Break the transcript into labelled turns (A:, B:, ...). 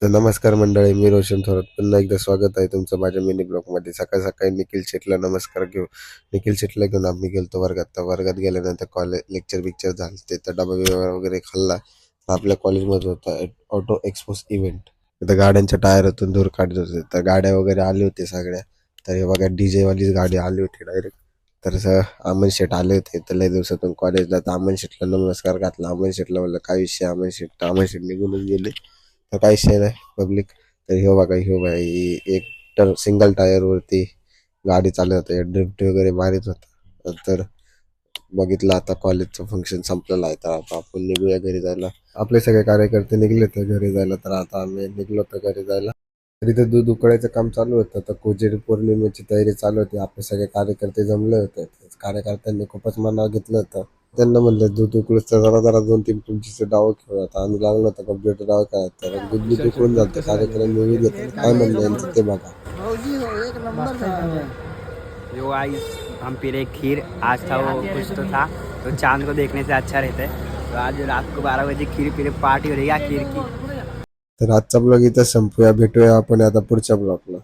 A: तर नमस्कार मंडळी, मी रोशन थोरात. पुन्हा एकदा स्वागत आहे तुमचं माझ्या मिनी ब्लॉगमध्ये. सकाळ सकाळी निखिल शेटला नमस्कार निखिल शेटला घेऊन आम्ही गेलतो वर्गात. तर वर्गात गेल्यानंतर कॉलेज लेक्चर झाले ते तर डबा बिबा वगैरे खाल्ला. तर आपल्या कॉलेजमध्ये होता ऑटो एक्सपोज इव्हेंट. तर गाड्यांच्या टायरातून धूर काढत होते. तर गाड्या वगैरे आले होते सगळ्या. तर हे बघा DJ वालीच गाडी आली होती डायरेक्ट. तर अमन शेट आले होते. तर लय दिवसातून कॉलेजला. तर अमन शेटला नमस्कार घातला. अमन शेटला म्हणलं काय विषय. अमन शेट निघूनच गेले. तर काही विषय नाही पब्लिक. तर ह्यो बाई एक सिंगल टायर वरती गाडी चालत होती. ड्रिफ्ट वगैरे मारित होता. तर बघितलं आता कॉलेजचं फंक्शन संपलेलं आहे. तर आता आपण निघूया घरी जायला. आपले सगळे कार्यकर्ते निघले तर घरी जायला. तर आता आम्ही निघलो तर घरी जायला. तरी तर दूध उकळायचं काम चालू होतं. तर कोजेरी पौर्णिमेची तयारी चालू होती. आपले सगळे कार्यकर्ते जमले होते. कार्यकर्त्यांनी खूपच मनावर घेतलं होतं. त्यांना म्हणलं दूध उकळूच तर जरा जरा 2-3 तुमची डाव खेळू. आता आम्ही लागलो होतो कम्प्युटर डाव खेळायला. तर दूध उकळून जातं. कार्यक्रम निघून घेतात. काय म्हणलं यांचं ते बघा.
B: जो गाइस हम पी रहे खीर। आज था वो कुछ तो था तो चांद को देखने से अच्छा रहता है। तो आज रात को 12 बजे खीर पी रहे, पार्टी हो रही है खीर की।
A: तर आजचा ब्लॉग इथं संपूया. भेटूया आपण आता पुढच्या ब्लॉगला.